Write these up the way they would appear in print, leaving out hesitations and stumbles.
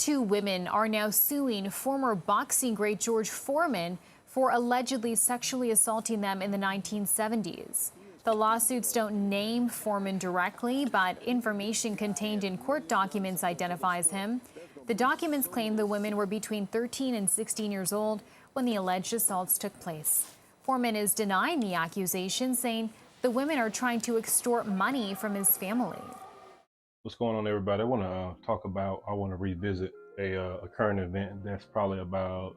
Two women are now suing former boxing great George Foreman for allegedly sexually assaulting them in the 1970s. The lawsuits don't name Foreman directly, but information contained in court documents identifies him. The documents claim the women were between 13 and 16 years old when the alleged assaults took place. Foreman is denying the accusation, saying the women are trying to extort money from his family. What's going on, everybody? I want to revisit a current event that's probably about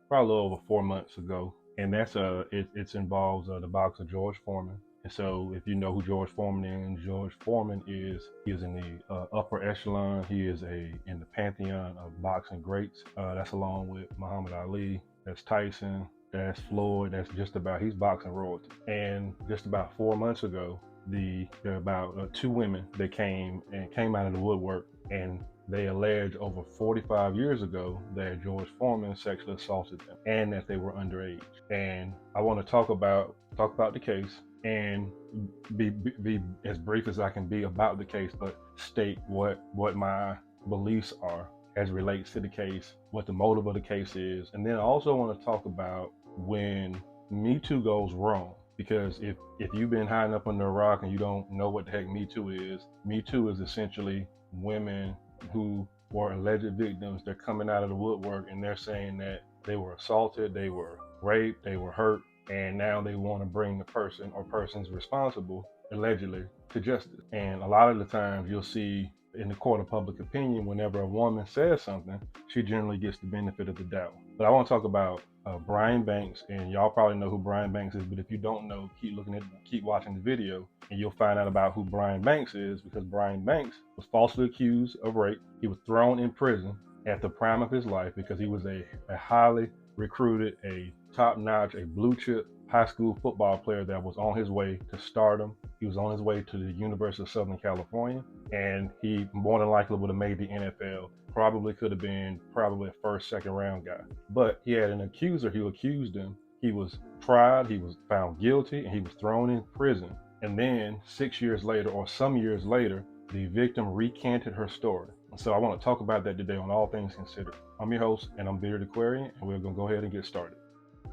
probably a little over 4 months ago, and that's it involves the boxer George Foreman. And so, if you know who George Foreman is, George Foreman he is in the upper echelon. He is in the pantheon of boxing greats. That's along with Muhammad Ali. That's Tyson. That's Floyd. He's boxing royalty. And just about 4 months ago, there are about two women that came out of the woodwork, and they allege over 45 years ago that George Foreman sexually assaulted them and that they were underage. And I want to talk about the case and be as brief as I can be about the case, but state what my beliefs are as it relates to the case, what the motive of the case is. And then I also want to talk about when Me Too goes wrong. Because if you've been hiding up under a rock and you don't know what the heck Me Too is essentially women who were alleged victims. They're coming out of the woodwork and they're saying that they were assaulted, they were raped, they were hurt, and now they want to bring the person or persons responsible, allegedly, to justice. And a lot of the times you'll see in the court of public opinion, whenever a woman says something, she generally gets the benefit of the doubt. But I want to talk about Brian Banks, and y'all probably know who Brian Banks is, but if you don't know, keep watching the video, and you'll find out about who Brian Banks is, because Brian Banks was falsely accused of rape. He was thrown in prison at the prime of his life because he was a highly recruited, a top-notch, a blue-chip high school football player that was on his way to stardom. He was on his way to the University of Southern California, and he more than likely would have made the NFL. Probably could have been a first, second round guy. But he had an accuser who accused him. He was tried, he was found guilty, and he was thrown in prison. And then 6 years later, or some years later, the victim recanted her story. And so I want to talk about that today on All Things Considered. I'm your host, and I'm Bearded Aquarian, and we're going to go ahead and get started.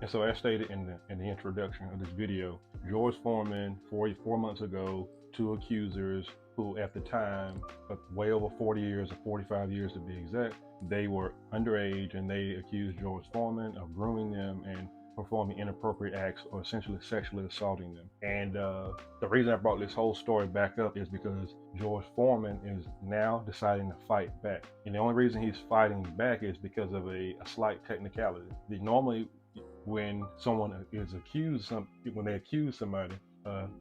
And so, as stated in the introduction of this video, George Foreman, 4 months ago, two accusers who at the time, way over 40 years or 45 years to be exact, they were underage, and they accused George Foreman of grooming them and performing inappropriate acts or essentially sexually assaulting them. And the reason I brought this whole story back up is because George Foreman is now deciding to fight back. And the only reason he's fighting back is because of a slight technicality. Normally, when someone is accused, when they accuse somebody,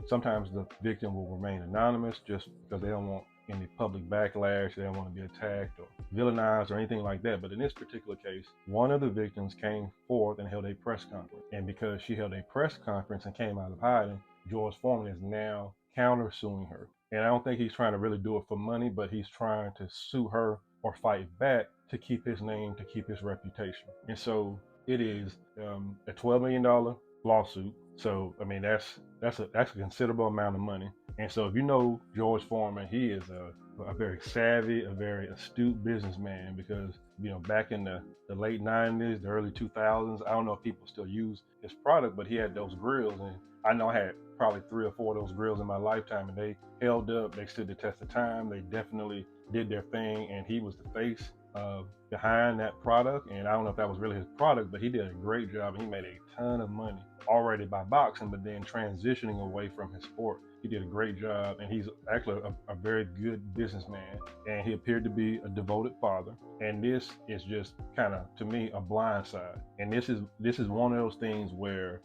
sometimes the victim will remain anonymous just because they don't want any public backlash. They don't want to be attacked or villainized or anything like that. But in this particular case, one of the victims came forth and held a press conference. And because she held a press conference and came out of hiding, George Foreman is now countersuing her. And I don't think he's trying to really do it for money, but he's trying to sue her or fight back to keep his name, to keep his reputation. And so it is a $12 million lawsuit. So, I mean, that's a considerable amount of money. And so if you know George Foreman, he is a very savvy, a very astute businessman, because, back in the late 90s, the early 2000s, I don't know if people still use his product, but he had those grills. And I know I had probably 3 or 4 of those grills in my lifetime, and they held up, they stood the test of time. They definitely did their thing, and he was the face behind that product. And I don't know if that was really his product, but he did a great job. He made a ton of money already by boxing, but then transitioning away from his sport. He did a great job, and he's actually a very good businessman, and he appeared to be a devoted father. And this is just kind of, to me, a blind side. And this is one of those things where,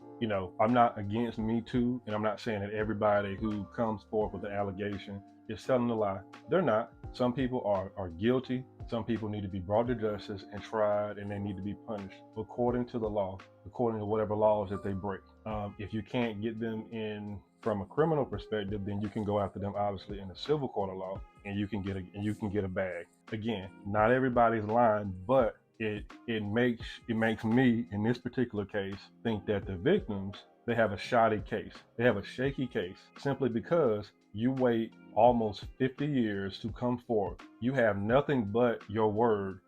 I'm not against Me Too, and I'm not saying that everybody who comes forth with the allegation is telling a lie. They're not. Some people are guilty. Some people need to be brought to justice and tried, and they need to be punished according to the law, according to whatever laws that they break. If you can't get them in from a criminal perspective, then you can go after them, obviously, in the civil court of law, and you can get a bag. Again, not everybody's lying, but it makes me, in this particular case, think that the victims, they have a shoddy case. They have a shaky case simply because you wait almost 50 years to come forward. You have nothing but your word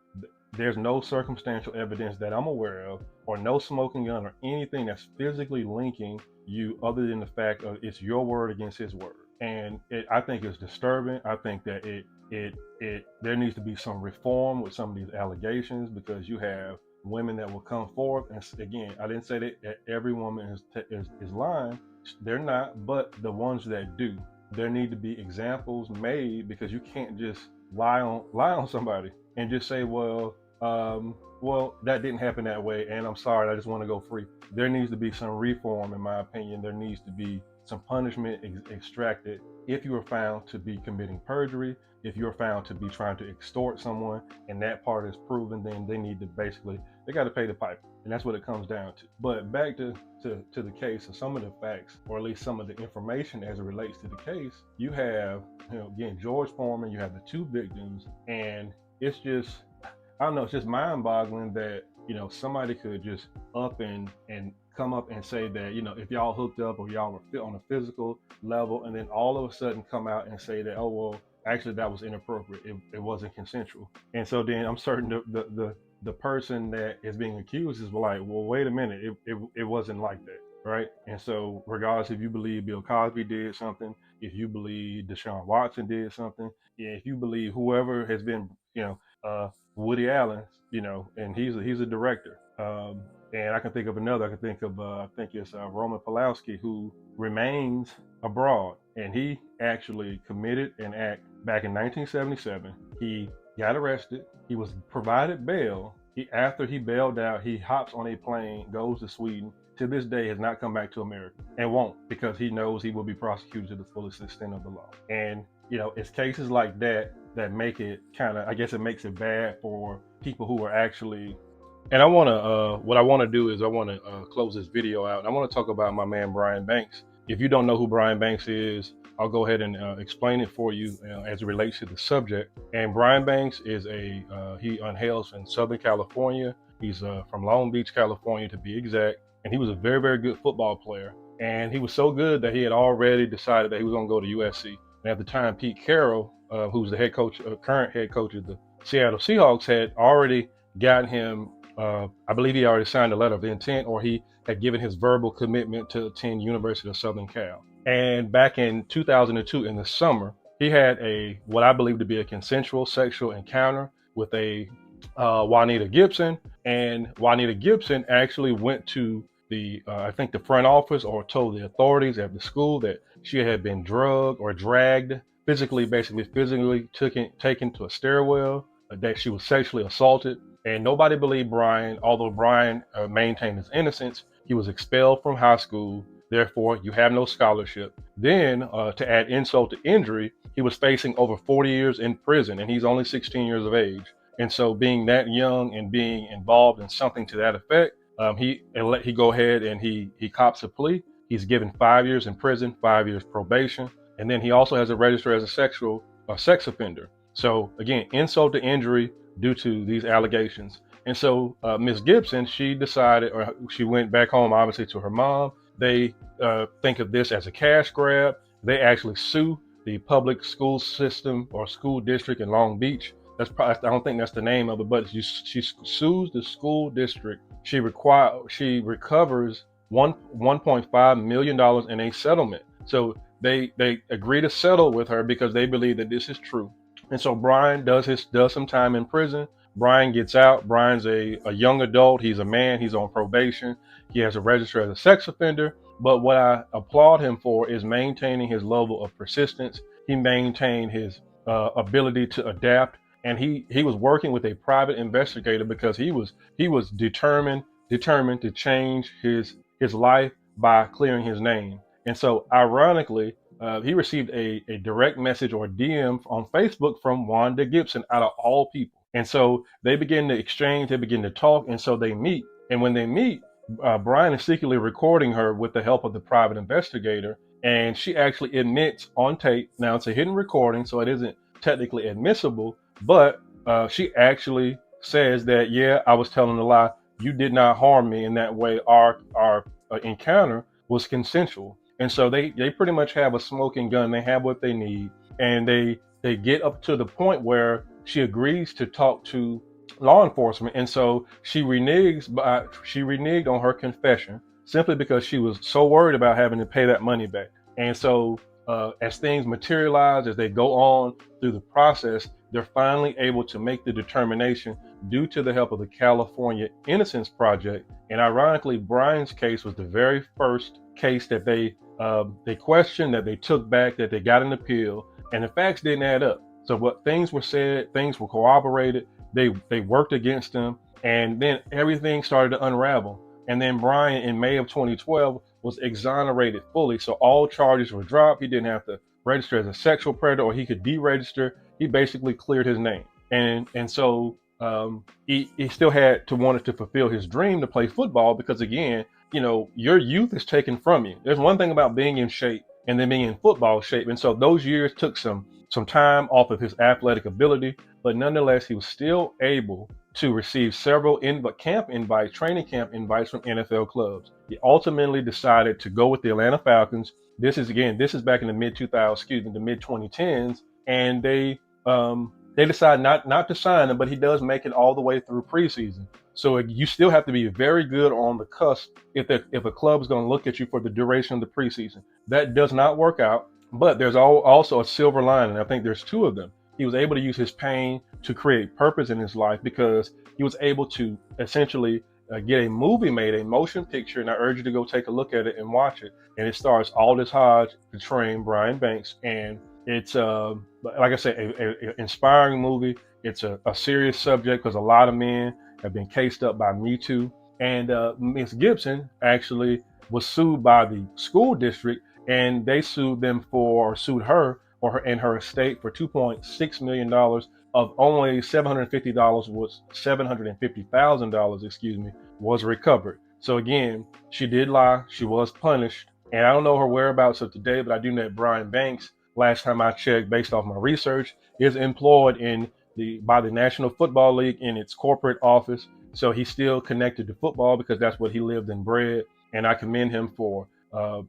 there's no circumstantial evidence that I'm aware of, or no smoking gun or anything that's physically linking you other than the fact of it's your word against his word. And I think it's disturbing. I think that there needs to be some reform with some of these allegations, because you have women that will come forth, and again, I didn't say that every woman is lying. They're not, but the ones that do, there need to be examples made, because you can't just lie on somebody and just say, well, that didn't happen that way, and I'm sorry, I just want to go free. There needs to be some reform, in my opinion. There needs to be some punishment extracted if you are found to be committing perjury. If you're found to be trying to extort someone and that part is proven, then they need to they got to pay the piper. And that's what it comes down to. But back to the case, and some of the facts, or at least some of the information as it relates to the case, you have, again, George Foreman, you have the two victims, and it's just, I don't know, it's just mind boggling that, somebody could just up and come up and say that, if y'all hooked up or y'all were on a physical level, and then all of a sudden come out and say that, oh, well, actually that was inappropriate. It wasn't consensual. And so then I'm certain the person that is being accused is like, well, wait a minute, it wasn't like that, right? And so regardless if you believe Bill Cosby did something, if you believe Deshaun Watson did something, if you believe whoever has been, Woody Allen, and he's a director. And I can think of another. I think it's Roman Polanski, who remains abroad, and he actually committed an act back in 1977. He got arrested. He was provided bail. After he bailed out, he hops on a plane, goes to Sweden. To this day, has not come back to America, and won't, because he knows he will be prosecuted to the fullest extent of the law. And it's cases like that make it kind of, I guess it makes it bad for people who are actually. And what I want to do is I want to close this video out. And I want to talk about my man, Brian Banks. If you don't know who Brian Banks is, I'll go ahead and explain it for you as it relates to the subject. And Brian Banks is he hails in Southern California. He's from Long Beach, California, to be exact. And he was a very, very good football player. And he was so good that he had already decided that he was going to go to USC. And at the time, Pete Carroll, who's the current head coach of the Seattle Seahawks, had already gotten him, I believe he already signed a letter of intent, or he had given his verbal commitment to attend University of Southern Cal. And back in 2002, in the summer, he had what I believe to be a consensual sexual encounter with a Juanita Gibson. And Juanita Gibson actually went to I think the front office, or told the authorities at the school that she had been drugged or dragged, basically taken to a stairwell, that she was sexually assaulted. And nobody believed Brian, although Brian maintained his innocence. He was expelled from high school. Therefore, you have no scholarship. Then, to add insult to injury, he was facing over 40 years in prison, and he's only 16 years of age. And so, being that young and being involved in something to that effect, he go ahead and he cops a plea. He's given 5 years in prison, 5 years probation, and then he also has a register as a sex offender. So again, insult to injury due to these allegations. And so Ms. Gibson, she decided, or she went back home, obviously, to her mom. They think of this as a cash grab. They actually sue the public school system or school district in Long Beach. I don't think that's the name of it, but she sues the school district. She recovers $1.5 million in a settlement. So they agree to settle with her because they believe that this is true. And so Brian does some time in prison. Brian gets out. Brian's a young adult. He's a man. He's on probation. He has a register as a sex offender. But what I applaud him for is maintaining his level of persistence. He maintained his ability to adapt. And he was working with a private investigator because he was determined to change his life by clearing his name. And so ironically, he received a direct message or DM on Facebook from Wanda Gibson, out of all people. And so they begin to exchange, they begin to talk, and so they meet. And when they meet, Brian is secretly recording her with the help of the private investigator. And she actually admits on tape. Now, it's a hidden recording, so it isn't technically admissible, but she actually says that, yeah, I was telling a lie. You did not harm me in that way. Our encounter was consensual. And so they pretty much have a smoking gun. They have what they need. And they get up to the point where she agrees to talk to law enforcement. And so she reneged on her confession simply because she was so worried about having to pay that money back. And so as things materialize, as they go on through the process, they're finally able to make the determination due to the help of the California Innocence Project. And ironically, Brian's case was the very first case that they questioned, that they took back, that they got an appeal, and the facts didn't add up. So what things were said, things were corroborated, they worked against him, and then everything started to unravel. And then Brian, in May of 2012, was exonerated fully. So all charges were dropped. He didn't have to register as a sexual predator, or he could deregister. He basically cleared his name. And so he still had to wanted to fulfill his dream to play football, because again, you know, your youth is taken from you. There's one thing about being in shape and then being in football shape. And so those years took some time off of his athletic ability, but nonetheless, he was still able to receive several training camp invites from NFL clubs. He ultimately decided to go with the Atlanta Falcons. This is back in the mid 2010s, and they decide not to sign him, but he does make it all the way through preseason. So you still have to be very good on the cusp if a club is going to look at you for the duration of the preseason. That does not work out, but there's also a silver lining. I think there's two of them. He was able to use his pain to create purpose in his life, because he was able to essentially get a movie made, a motion picture, and I urge you to go take a look at it and watch it. And it stars Aldous Hodge portraying Brian Banks, and it's like I said, a inspiring movie. It's a serious subject because a lot of men have been cased up by Me Too, and Miss Gibson actually was sued by the school district, and they sued her and her estate for $2.6 million, of only $750,000 was recovered. So again, she did lie. She was punished, and I don't know her whereabouts of today, but I do know that Brian Banks, last time I checked, based off my research, is employed by the National Football League in its corporate office. So he's still connected to football because that's what he lived and bred. And I commend him for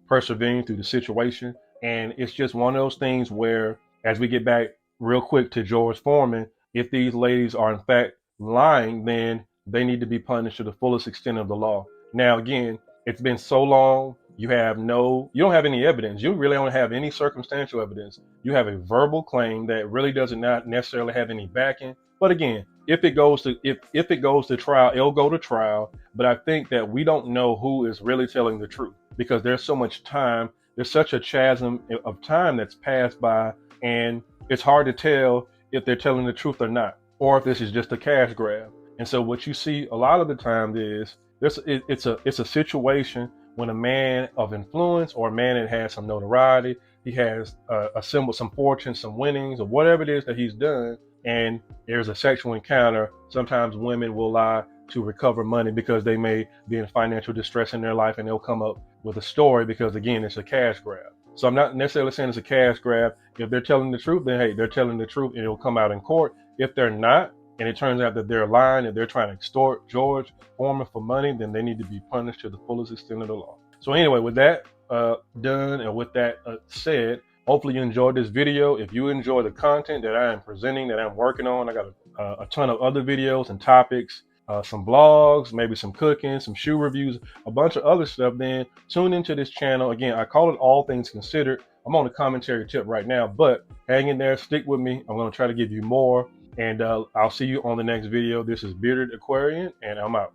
persevering through the situation. And it's just one of those things where, as we get back real quick to George Foreman, if these ladies are in fact lying, then they need to be punished to the fullest extent of the law. Now, again, it's been so long. You don't have any evidence. You really don't have any circumstantial evidence. You have a verbal claim that really does not necessarily have any backing. But again, if it goes to trial, it'll go to trial. But I think that we don't know who is really telling the truth, because there's so much time. There's such a chasm of time that's passed by, and it's hard to tell if they're telling the truth or not, or if this is just a cash grab. And so what you see a lot of the time is it's a situation when a man of influence, or a man that has some notoriety, he has assembled some fortune, some winnings, or whatever it is that he's done, and there's a sexual encounter. Sometimes women will lie to recover money because they may be in financial distress in their life, and they'll come up with a story because, again, it's a cash grab. So I'm not necessarily saying it's a cash grab. If they're telling the truth, then hey, they're telling the truth, and it'll come out in court. If they're not, and it turns out that they're lying and they're trying to extort George Foreman for money, then they need to be punished to the fullest extent of the law. So anyway, with that done, and with that said, hopefully you enjoyed this video. If you enjoy the content that I am presenting, that I'm working on, I got a ton of other videos and topics, some blogs, maybe some cooking, some shoe reviews, a bunch of other stuff, then tune into this channel. Again, I call it All Things Considered. I'm on a commentary tip right now, but hang in there, stick with me. I'm going to try to give you more, and I'll see you on the next video. This is Bearded Aquarian, and I'm out.